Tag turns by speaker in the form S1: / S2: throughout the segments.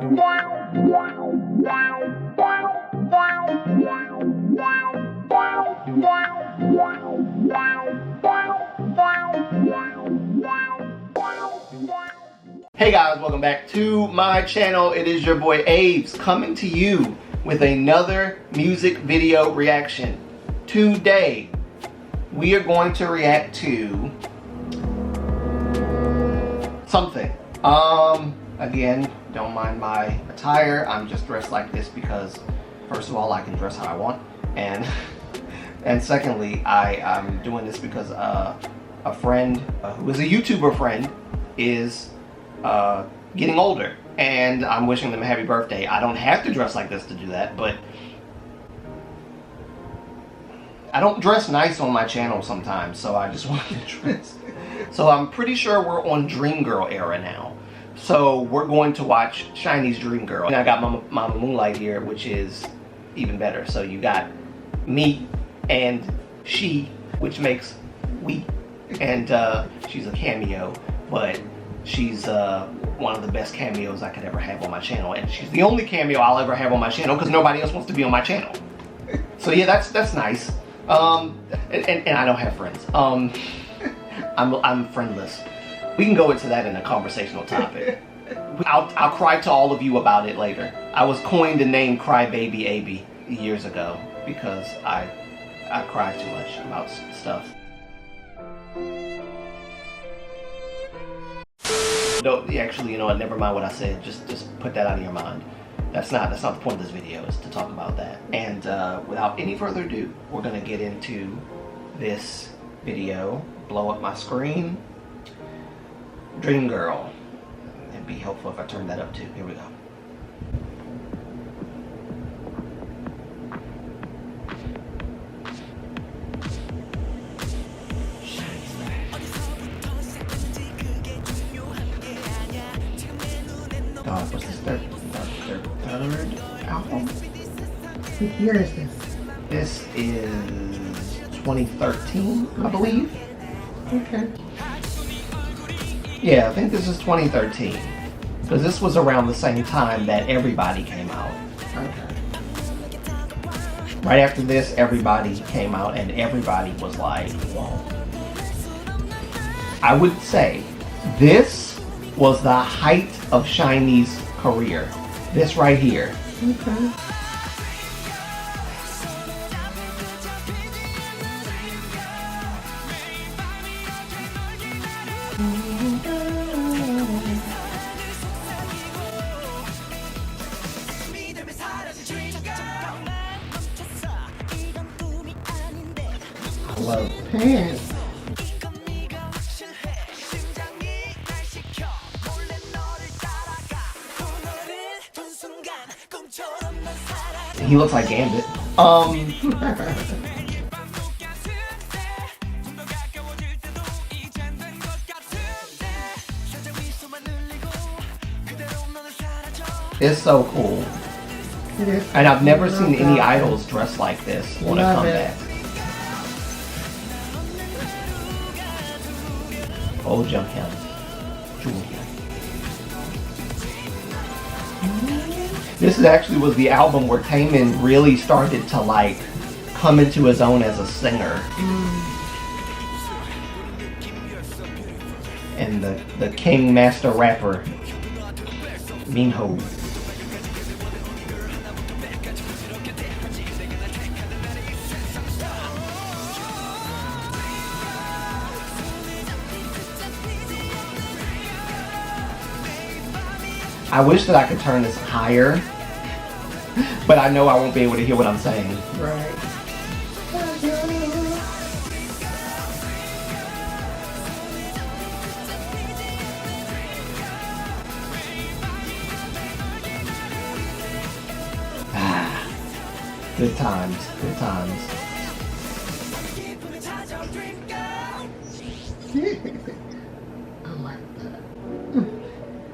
S1: Hey guys, welcome back to my channel. It is your boy Aves coming to you with another music video reaction. Today, we are going to react to something. Again, don't mind my attire. I'm just dressed like this because, first of all, I can dress how I want, and secondly, I'm doing this because a friend who is a YouTuber friend is getting older, and I'm wishing them a happy birthday. I don't have to dress like this to do that, but I don't dress nice on my channel sometimes, so I just wanted to dress. So I'm pretty sure we're on Dream Girl era now. So we're going to watch SHINee's Dream Girl. And I got Mama Moonlight here, which is even better. So you got me and she, which makes we. And she's a cameo, but she's one of the best cameos I could ever have on my channel. And she's the only cameo I'll ever have on my channel because nobody else wants to be on my channel. So yeah, that's nice. And I don't have friends. I'm friendless. We can go into that in a conversational topic. I'll cry to all of you about it later. I was coined the name Crybaby Abby years ago because I cry too much about stuff. No, actually, you know what? Never mind what I said. Just put that out of your mind. That's not the point of this video. Is to talk about that. And without any further ado, we're gonna get into this video. Blow up my screen. Dream Girl. It'd be helpful if I turned that up too. Here we go. What's this their third album?
S2: What year is this?
S1: This is 2013, I believe.
S2: Okay.
S1: Yeah, I think this is 2013. Because this was around the same time that Everybody came out.
S2: Okay.
S1: Right after this, Everybody came out, and everybody was like, whoa. I would say this was the height of SHINee's career. This right here.
S2: Okay.
S1: I love
S2: Pants.
S1: He looks like Gambit. It's so cool.
S2: It is.
S1: And I've never seen any idols dressed like this on a comeback. Oh, Junghyun. This is actually was the album where Taemin really started to like come into his own as a singer. And the king master rapper, Minho. I wish that I could turn this higher, but I know I won't be able to hear what I'm saying.
S2: Right.
S1: Good times, good times.
S2: I like that.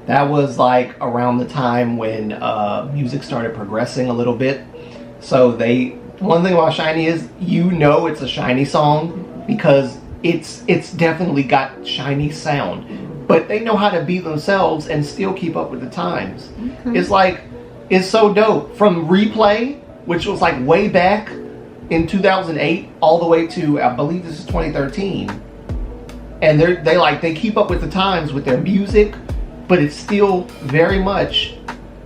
S1: That was like around the time when music started progressing a little bit. So one thing about SHINee is, you know it's a SHINee song because it's definitely got SHINee sound. but they know how to be themselves and still keep up with the times.
S2: Okay.
S1: It's like, it's so dope. From Replay, which was like way back in 2008, all the way to, I believe this is 2013. And they keep up with the times with their music, but it's still very much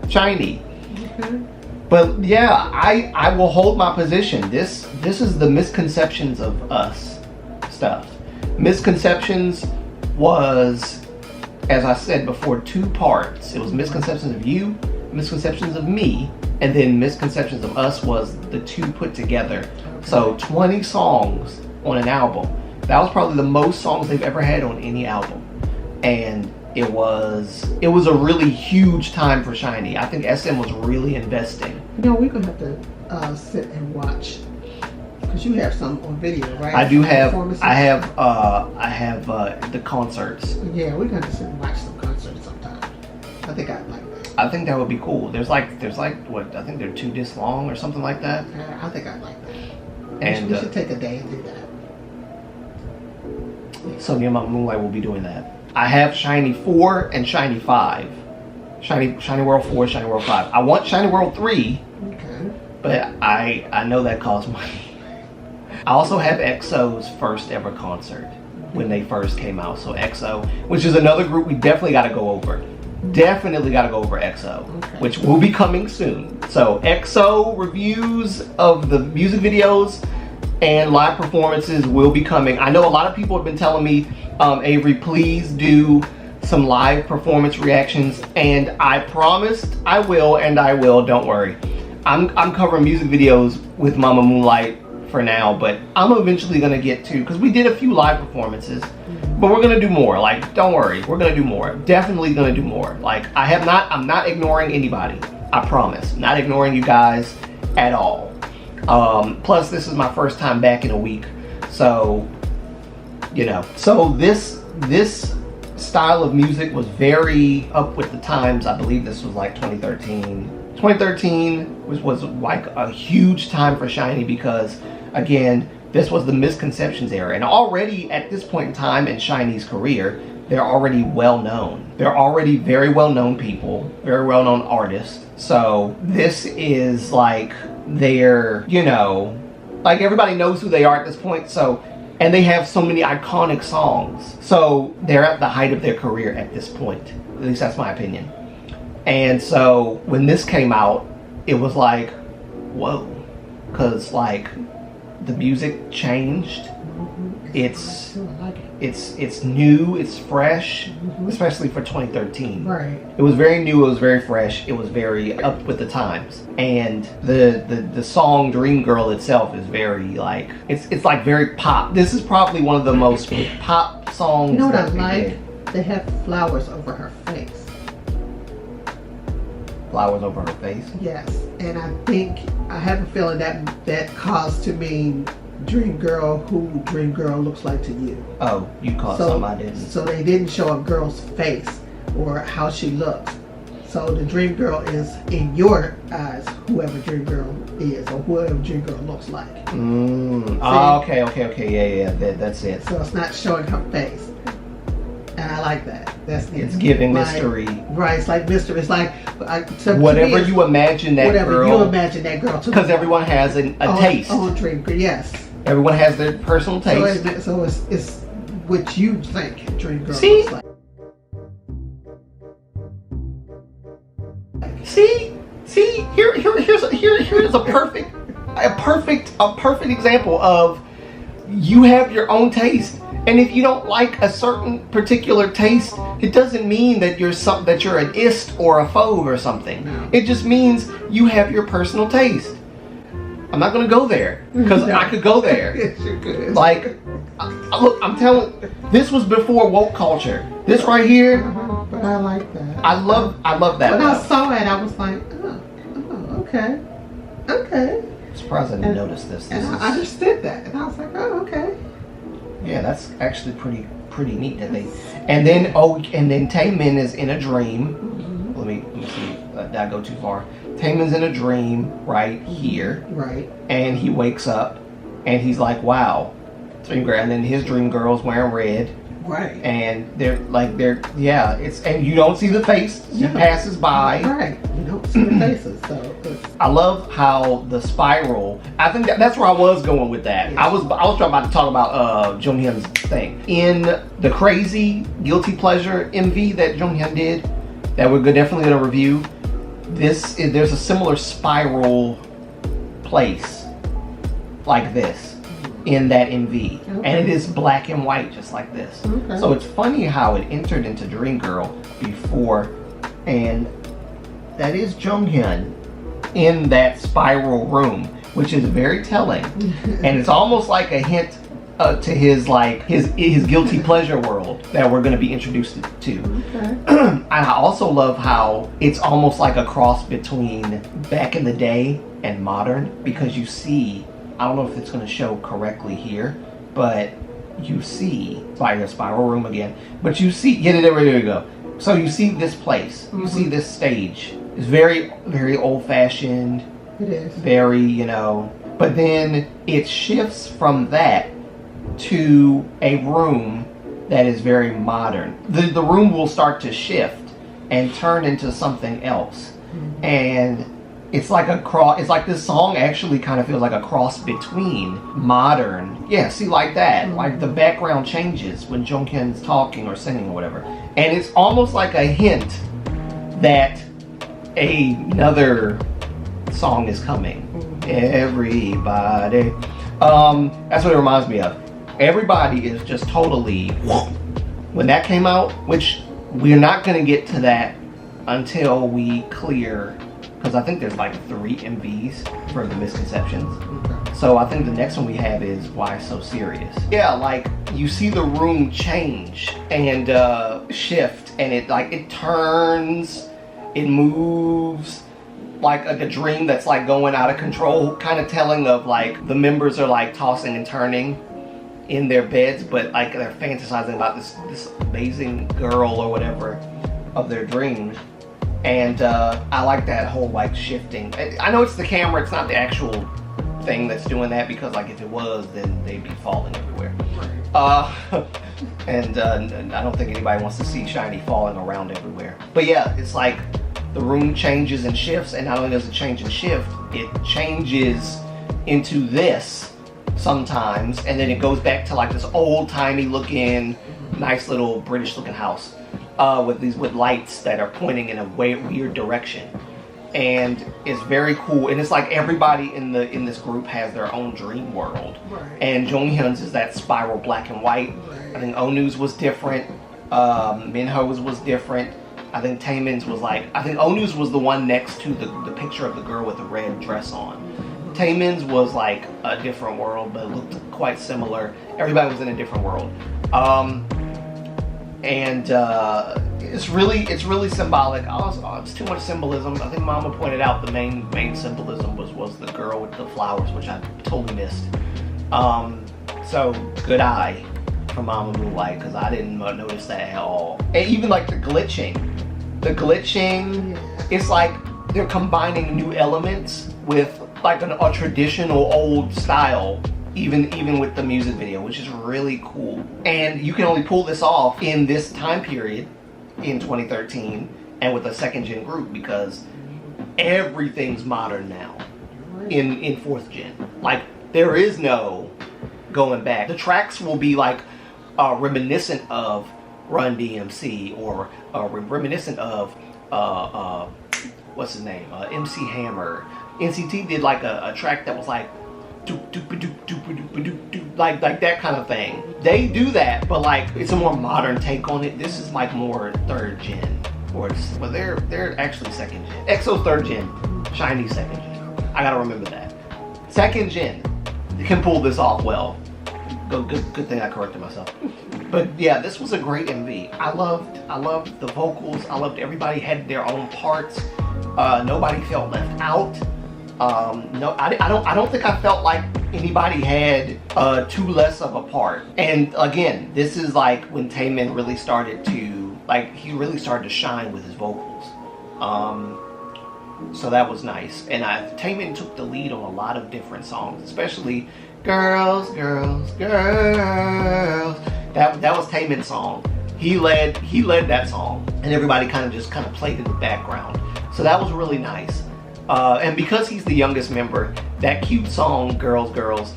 S1: SHINee.
S2: Okay.
S1: But yeah, I will hold my position. This is the Misconceptions of Us stuff. Misconceptions was, as I said before, 2 parts. It was Misconceptions of You, Misconceptions of Me, and then Misconceptions of Us was the 2 put together.
S2: Okay.
S1: So 20 songs on an album. That was probably the most songs they've ever had on any album. And it was a really huge time for SHINee. I think SM was really investing.
S2: You know, we're gonna have to sit and watch, because you have some on video, right?
S1: I do have.
S2: Performances?
S1: I have the concerts.
S2: Yeah, we're gonna sit and watch some concerts sometime. I think I'd like that.
S1: I think that would be cool. There's like what, I think they're 2 discs long or something like that.
S2: I think I'd like that.
S1: And
S2: we should take a day and do that.
S1: So me and my Moonlight will be doing that. I have SHINee 4 and SHINee 5. SHINee World 4, SHINee World 5. I want SHINee World 3,
S2: Okay.
S1: but I know that costs money. I also have EXO's first ever concert when they first came out. So EXO, which is another group we definitely got to go over. Definitely got to go over EXO,
S2: Okay.
S1: which will be coming soon. So EXO reviews of the music videos and live performances will be coming. I know a lot of people have been telling me, Avery, please do some live performance reactions, and I promised I will, and I will, don't worry. I'm covering music videos with Mama Moonlight for now, but I'm eventually gonna get to, because we did a few live performances, but we're gonna do more. Like, don't worry, we're gonna do more. Definitely gonna do more. Like, I'm not ignoring anybody. I promise. Not ignoring you guys at all. Plus this is my first time back in a week, so you know. So this style of music was very up with the times. I believe this was like 2013. 2013 was like a huge time for SHINee because, again, this was the Misconceptions era, and already at this point in time in SHINee's career, they're already well known. They're already very well known people, very well known artists. So this is like their, you know, like everybody knows who they are at this point. So, and they have so many iconic songs. So they're at the height of their career at this point. At least that's my opinion. And so when this came out, it was like, whoa, because like the music changed. It's new, it's fresh, especially for 2013.
S2: Right.
S1: It was very new, it was very fresh, it was very up with the times. And the song Dream Girl itself is very like, it's like very pop. This is probably one of the most pop songs.
S2: You know what I
S1: that we
S2: like?
S1: did.
S2: They have flowers over her face.
S1: Flowers over her face?
S2: Yes. And I have a feeling that caused to mean Dream Girl, who Dream Girl looks like to you.
S1: Oh, you caught something I didn't.
S2: So they didn't show a girl's face or how she looks. So the Dream Girl is, in your eyes, whoever Dream Girl is or whoever Dream Girl looks like.
S1: Oh, okay, yeah, that's it.
S2: So it's not showing her face. And I like that.
S1: It's giving mystery.
S2: Right, it's like mystery. It's like
S1: whatever you imagine that girl.
S2: Whatever you imagine that girl.
S1: Because everyone has a taste.
S2: Oh, Dream Girl, yes.
S1: Everyone has their personal taste.
S2: So it's what you think Dream Girl
S1: See?
S2: looks like.
S1: See, here's a perfect example of you have your own taste, and if you don't like a certain particular taste, it doesn't mean that you're an ist or a phobe or something.
S2: No.
S1: It just means you have your personal taste. I'm not gonna go there because I could go there.
S2: Yes, you could.
S1: Like, look, I'm telling. This was before woke culture. This right here.
S2: But I like that.
S1: I love that.
S2: When I saw it, I was like, oh, okay.
S1: I'm surprised I didn't notice this.
S2: And I understood that, and I was like, oh, okay.
S1: Yeah, that's actually pretty neat that they. And then Taemin is in a dream.
S2: Mm-hmm.
S1: Let me see. Did I go too far? Taemin's in a dream right here.
S2: Right.
S1: And he wakes up, and he's like, wow, dream girl. And then his dream girl's wearing red.
S2: Right.
S1: And yeah, and you don't see the face. She passes by.
S2: Right. You don't see the faces. So
S1: I love how the spiral. I think that's where I was going with that.
S2: Yeah.
S1: I was about to talk about Jonghyun's thing in the crazy guilty pleasure MV that Jonghyun did. That we're definitely gonna review. There's a similar spiral place like this in that MV, and it is black and white just like this. So it's funny how it entered into Dreamgirl before, and that is Jonghyun in that spiral room, which is very telling. And it's almost like a hint to his guilty pleasure world that we're going to be introduced to. And I also love how it's almost like a cross between back in the day and modern, because you see, I don't know if it's going to show correctly here, but you see spiral room again, but you see, there you go. So you see this place, you see this stage. It's very, very old-fashioned.
S2: it is.
S1: Very, but then it shifts from that to a room that is very modern. The room will start to shift and turn into something else. And it's like a cross. It's like this song actually kind of feels like a cross between modern. Yeah, see, like that. Like the background changes when Jonghyun's talking or singing or whatever. And it's almost like a hint that another song is coming. Everybody. That's what it reminds me of. Everybody is just totally. When that came out, which we're not going to get to that until we clear, because I think there's like 3 MVs for the misconceptions. So I think the next one we have is Why So Serious. Yeah, like you see the room change and shift, and it turns, it moves like a dream that's like going out of control, kind of telling of like the members are like tossing and turning in their beds, but like they're fantasizing about this amazing girl or whatever of their dreams. And I like that whole like shifting. I know it's the camera, it's not the actual thing that's doing that, because like if it was, then they'd be falling everywhere. And I don't think anybody wants to see SHINee falling around everywhere. But yeah, it's like the room changes and shifts, and not only does it change and shift, it changes into this sometimes, and then it goes back to like this old-timey looking, nice little British looking house with lights that are pointing in a weird direction. And it's very cool, and it's like everybody in this group has their own dream world. And Jonghyun's is that spiral black and white. I think Onu's was different. Minho's was different. I think Taemin's was like, I think Onu's was the one next to the picture of the girl with the red dress on. Taemin's was like a different world, but it looked quite similar. Everybody was in a different world. And it's really symbolic. It's too much symbolism. I think Mama pointed out the main symbolism was the girl with the flowers, which I totally missed. So good eye for Mama Moonlight, because I didn't notice that at all. And even like the glitching, it's like they're combining new elements with like a traditional old style, even with the music video, which is really cool. And you can only pull this off in this time period in 2013 and with a second gen group, because everything's modern now in fourth gen. Like there is no going back. The tracks will be like reminiscent of Run DMC or reminiscent of what's his name, MC Hammer. NCT did like a track that was like like that kind of thing. They do that, but like it's a more modern take on it. This is like more third gen, well they're actually second gen. EXO's third gen, SHINee second gen. I gotta remember that. Second gen, you can pull this off well. Good thing I corrected myself. But yeah, this was a great MV. I loved the vocals. I loved everybody had their own parts. Nobody felt left out. No, I don't think I felt like anybody had too less of a part. And again, this is like when Taemin really started to shine with his vocals. So that was nice. And Taemin took the lead on a lot of different songs, especially Girls, Girls, Girls. That was Taemin's song. He led that song, and everybody kind of played in the background. So that was really nice. And because he's the youngest member, that cute song "Girls, Girls"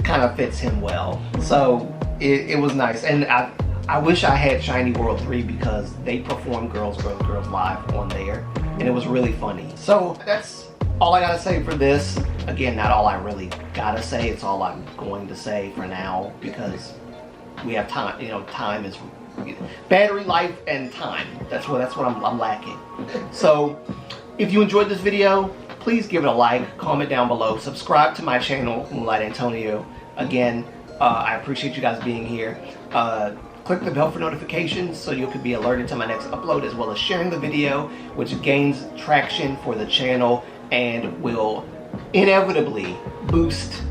S1: kind of fits him well. So it was nice, and I wish I had SHINee World 3 because they performed Girls, Girls, Girls live on there, and it was really funny. So that's all I gotta say for this. Again, not all I really gotta say. It's all I'm going to say for now because we have time. You know, time is battery life and time. That's what I'm lacking. So if you enjoyed this video, please give it a like, comment down below, subscribe to my channel, Moonlight Antonio. Again, I appreciate you guys being here. Click the bell for notifications so you can be alerted to my next upload, as well as sharing the video, which gains traction for the channel and will inevitably boost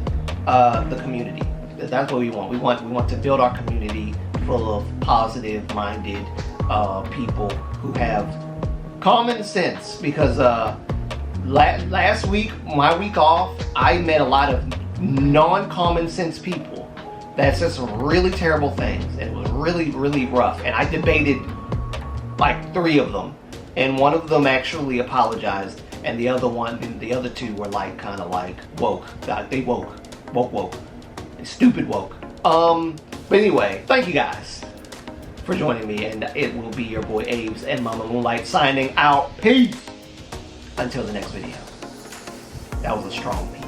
S1: the community. That's what we want. We want to build our community full of positive-minded people who have common sense. Because last week, my week off, I met a lot of non-common sense people that said some really terrible things, and it was really, really rough. And I debated like 3 of them, and one of them actually apologized, and the other 2 were like kind of like woke. They woke, stupid woke. But anyway, thank you guys for joining me, and it will be your boy Abe's and Mama Moonlight signing out. Peace. Until the next video. That was a strong piece.